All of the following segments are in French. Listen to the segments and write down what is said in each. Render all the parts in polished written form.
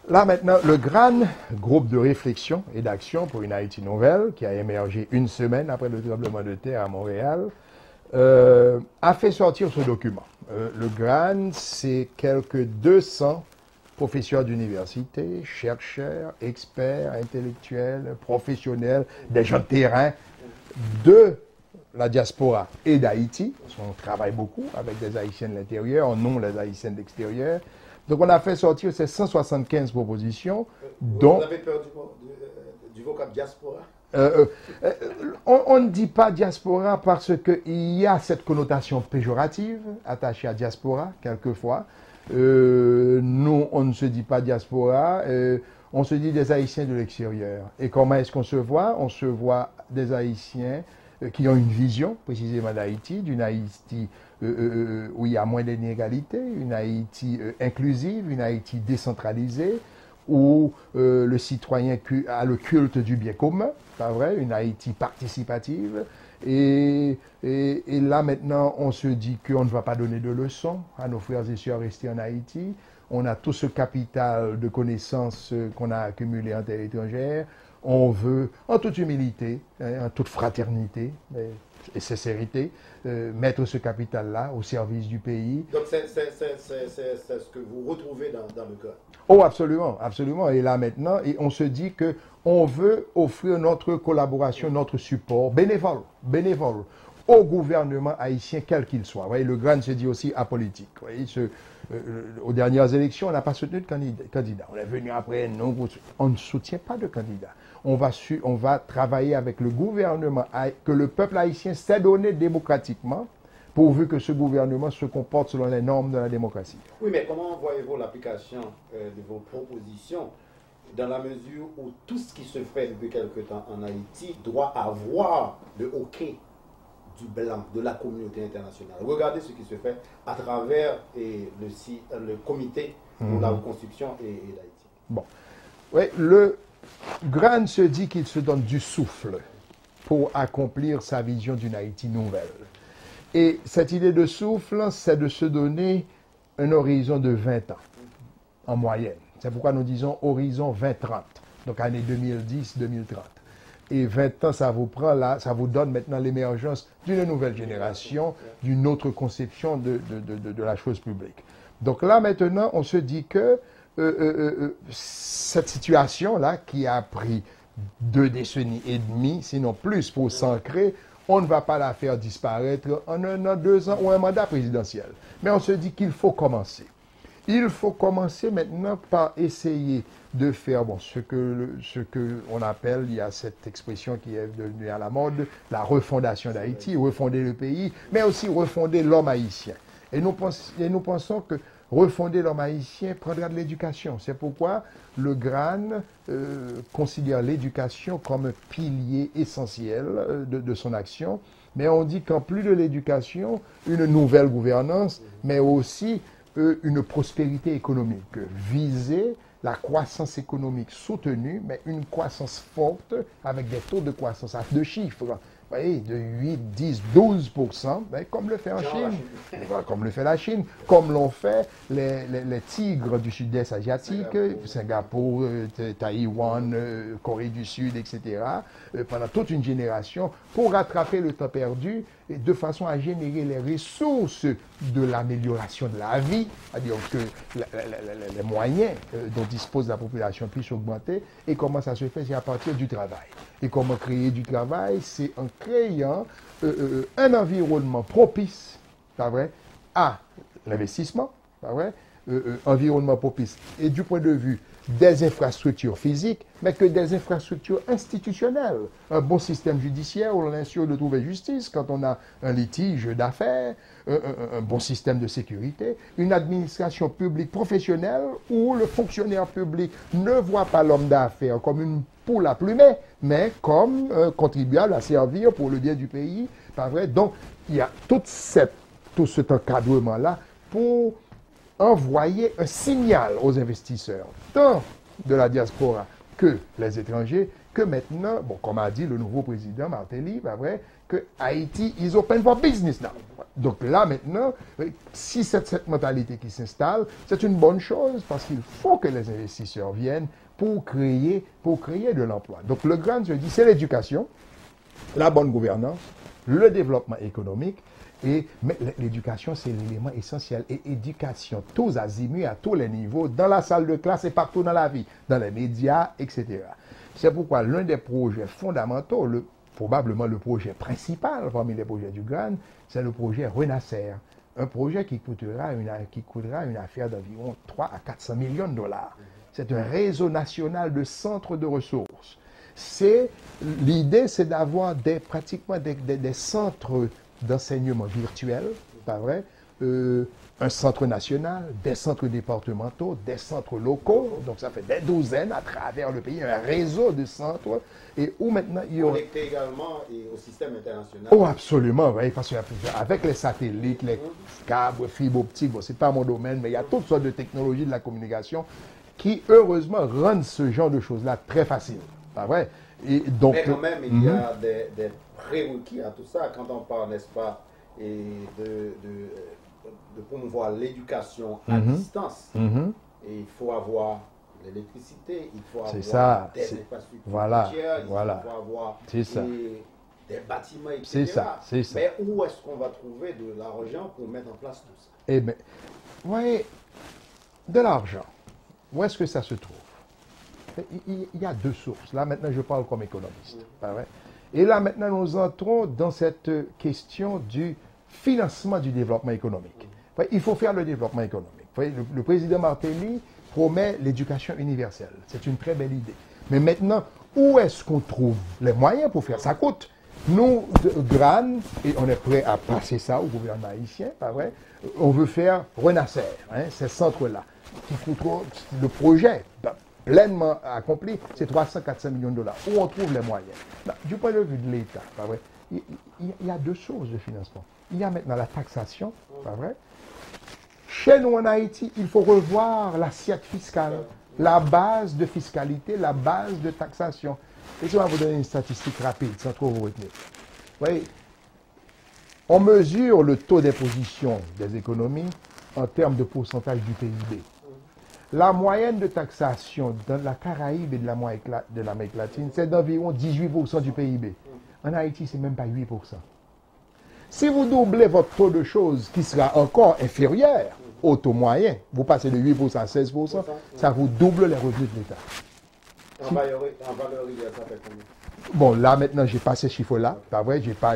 Là maintenant, le GRAN, groupe de réflexion et d'action pour une Haïti nouvelle, qui a émergé une semaine après le tremblement de terre à Montréal, a fait sortir ce document. Le GRAN, c'est quelques 200 professeurs d'université, chercheurs, experts, intellectuels, professionnels, des gens de terrain de la diaspora et d'Haïti, parce qu'on travaille beaucoup avec des Haïtiens de l'intérieur, non les Haïtiens de l'extérieur. Donc on a fait sortir ces 175 propositions, dont... Vous avez peur du vocable diaspora? On ne dit pas diaspora parce qu'il y a cette connotation péjorative attachée à diaspora, quelquefois. Nous, on ne se dit pas diaspora, on se dit des Haïtiens de l'extérieur. Et comment est-ce qu'on se voit? On se voit des Haïtiens qui ont une vision, précisément d'Haïti, d'une Haïti où il y a moins d'inégalités, une Haïti inclusive, une Haïti décentralisée, où le citoyen a le culte du bien commun, pas vrai, une Haïti participative. Et là maintenant, on se dit qu'on ne va pas donner de leçons à nos frères et sœurs restés en Haïti. On a tout ce capital de connaissances qu'on a accumulé en terre étrangère. On veut, en toute humilité, en toute fraternité et sincérité, mettre ce capital-là au service du pays. Donc c'est ce que vous retrouvez dans le GRAN. Oh, absolument, absolument. Et là maintenant, on se dit qu'on veut offrir notre collaboration, notre support bénévole au gouvernement haïtien, quel qu'il soit. Vous voyez, le GRAN se dit aussi apolitique. Vous voyez, aux dernières élections, on n'a pas soutenu de candidat. On est venu après, non, on ne soutient pas de candidat. On va travailler avec le gouvernement que le peuple haïtien s'est donné démocratiquement, pourvu que ce gouvernement se comporte selon les normes de la démocratie. Oui, mais comment voyez-vous l'application de vos propositions dans la mesure où tout ce qui se fait depuis quelque temps en Haïti doit avoir le hockey du blanc, de la communauté internationale? Regardez ce qui se fait à travers le comité pour la reconstruction et l'Haïti. Bon. Oui, le GRAN se dit qu'il se donne du souffle pour accomplir sa vision d'une Haïti nouvelle. Et cette idée de souffle, c'est de se donner un horizon de 20 ans, en moyenne. C'est pourquoi nous disons horizon 2030, donc année 2010-2030. Et 20 ans, ça vous prend là, ça vous donne maintenant l'émergence d'une nouvelle génération, d'une autre conception de la chose publique. Donc là, maintenant, on se dit que cette situation-là, qui a pris 2 décennies et demie, sinon plus, pour s'ancrer, on ne va pas la faire disparaître en 1 an, 2 ans ou un mandat présidentiel. Mais on se dit qu'il faut commencer. Il faut commencer maintenant par essayer de faire ce que on appelle, il y a cette expression qui est devenue à la mode, la refondation d'Haïti, refonder le pays, mais aussi refonder l'homme haïtien. Et nous pensons que refonder l'homme haïtien prendra de l'éducation. C'est pourquoi le GRAN considère l'éducation comme un pilier essentiel de son action. Mais on dit qu'en plus de l'éducation, une nouvelle gouvernance, mais aussi une prospérité économique. Viser la croissance économique soutenue, mais une croissance forte avec des taux de croissance à 2 chiffres. Vous voyez, de 8, 10, 12%, comme le fait en Chine, comme le fait la Chine, comme l'ont fait les tigres du sud-est asiatique, Singapour, Taïwan, Corée du Sud, etc., pendant toute une génération, pour rattraper le temps perdu, et de façon à générer les ressources de l'amélioration de la vie, c'est-à-dire que les moyens dont dispose la population puissent augmenter. Et comment ça se fait? C'est à partir du travail. Et comment créer du travail? C'est en créant un environnement propice, pas vrai, à l'investissement, pas vrai, environnement propice, et du point de vue des infrastructures physiques, mais que des infrastructures institutionnelles. Un bon système judiciaire où l'on est sûr de trouver justice quand on a un litige d'affaires, un bon système de sécurité, une administration publique professionnelle où le fonctionnaire public ne voit pas l'homme d'affaires comme une poule à plumer, mais comme un contribuable à servir pour le bien du pays. Pas vrai? Donc, il y a tout cet encadrement-là pour envoyer un signal aux investisseurs, tant de la diaspora que les étrangers, que maintenant, bon, comme a dit le nouveau président Martelly, pas vrai, que Haïti is open for business now. Donc là, maintenant, si c'est cette mentalité qui s'installe, c'est une bonne chose parce qu'il faut que les investisseurs viennent pour créer de l'emploi. Donc le grand, je dis, c'est l'éducation, la bonne gouvernance, le développement économique, mais l'éducation, c'est l'élément essentiel. Et éducation, tous azimuts, à tous les niveaux, dans la salle de classe et partout dans la vie, dans les médias, etc. C'est pourquoi l'un des projets fondamentaux, probablement le projet principal parmi les projets du GRAN, c'est le projet Renasser. Un projet qui coûtera une affaire d'environ 3 à 400 millions de dollars. C'est un réseau national de centres de ressources. L'idée, c'est d'avoir pratiquement des centres d'enseignement virtuel, pas vrai, un centre national, des centres départementaux, des centres locaux, donc ça fait des douzaines à travers le pays, un réseau de centres, et où maintenant il y aura... Connecté également au système international. Oh, absolument, oui, parce qu'avec les satellites, les câbles, fibres optiques, bon, c'est pas mon domaine, mais il y a toutes sortes de technologies de la communication qui, heureusement, rendent ce genre de choses-là très facile, pas vrai? Et donc, mais quand même, il y a des prérequis à tout ça, quand on parle, n'est-ce pas, et de promouvoir l'éducation à distance. Et il faut avoir l'électricité, il faut avoir des infrastructures routières, il faut avoir des bâtiments, etc. C'est ça. Mais où est-ce qu'on va trouver de l'argent pour mettre en place tout ça? Eh bien, vous voyez, de l'argent, où est-ce que ça se trouve? Il y a deux sources. Là, maintenant, je parle comme économiste. Pas vrai? Et là, maintenant, nous entrons dans cette question du financement du développement économique. Il faut faire le développement économique. Le président Martelly promet l'éducation universelle. C'est une très belle idée. Mais maintenant, où est-ce qu'on trouve les moyens pour faire ça? Ça coûte. Nous, GRAN, et on est prêt à passer ça au gouvernement haïtien, pas vrai? On veut faire Renasser, ces centres-là, qui coûteront le projet pleinement accompli, c'est 300-400 millions de dollars. Où on trouve les moyens? Du point de vue de l'État, pas vrai? Il y a deux sources de financement. Il y a maintenant la taxation, pas vrai? Chez nous en Haïti, il faut revoir l'assiette fiscale, la base de fiscalité, la base de taxation. Et je vais vous donner une statistique rapide, sans trop vous retenir. Vous voyez, on mesure le taux d'imposition des économies en termes de pourcentage du PIB. La moyenne de taxation dans la Caraïbe et de l'Amérique latine, c'est d'environ 18% du PIB. En Haïti, c'est même pas 8%. Si vous doublez votre taux de choses, qui sera encore inférieur au taux moyen, vous passez de 8% à 16%, ça vous double les revenus de l'État. En valeur, ça fait combien? Bon, là, maintenant, j'ai pas ces chiffres-là. Pas vrai, j'ai pas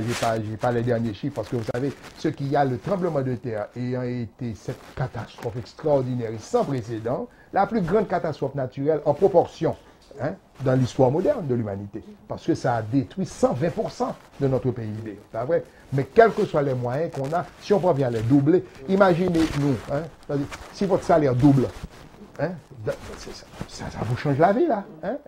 les derniers chiffres parce que vous savez, ce qu'il y a, le tremblement de terre ayant été cette catastrophe extraordinaire et sans précédent, la plus grande catastrophe naturelle en proportion dans l'histoire moderne de l'humanité. Parce que ça a détruit 120% de notre PIB. Pas vrai? Mais quels que soient les moyens qu'on a, si on parvient à les doubler, imaginez-nous, si votre salaire double, ça vous change la vie, là,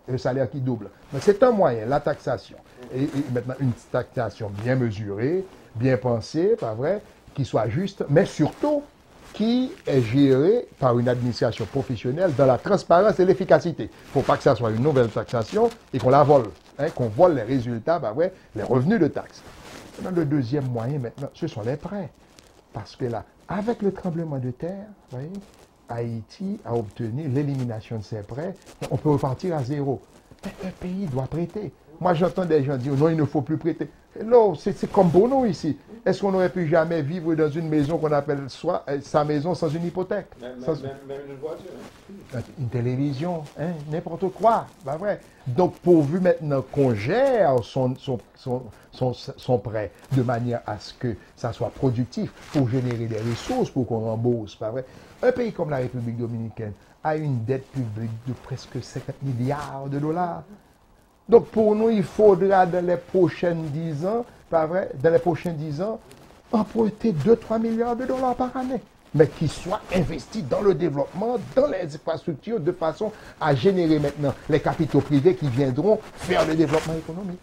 le salaire qui double. Mais c'est un moyen, la taxation. Et maintenant, une taxation bien mesurée, bien pensée, pas vrai, qui soit juste, mais surtout qui est gérée par une administration professionnelle dans la transparence et l'efficacité. Il ne faut pas que ça soit une nouvelle taxation et qu'on la vole, qu'on vole les résultats, bah ouais, les revenus de taxes. Maintenant, le deuxième moyen, maintenant, ce sont les prêts. Parce que là, avec le tremblement de terre, vous voyez, Haïti a obtenu l'élimination de ses prêts. On peut repartir à zéro. Mais un pays doit prêter. Moi, j'entends des gens dire non, il ne faut plus prêter. Non, c'est comme pour nous ici. Est-ce qu'on n'aurait pu jamais vivre dans une maison qu'on appelle sa maison sans une hypothèque? Même une voiture. Une télévision, n'importe quoi. Ben vrai. Donc, pourvu maintenant qu'on gère son prêt de manière à ce que ça soit productif pour générer des ressources, pour qu'on rembourse. Pas vrai. Un pays comme la République dominicaine a une dette publique de presque 50 milliards de dollars. Donc, pour nous, il faudra, dans les prochains 10 ans, pas vrai, emprunter 2-3 milliards de dollars par année, mais qui soient investis dans le développement, dans les infrastructures, de façon à générer maintenant les capitaux privés qui viendront faire le développement économique.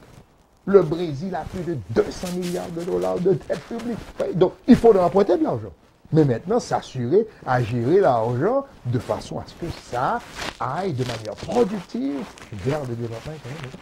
Le Brésil a plus de 200 milliards de dollars de dette publique. Donc, il faudra emprunter de l'argent. Mais maintenant, s'assurer à gérer l'argent de façon à ce que ça aille de manière productive vers le développement économique.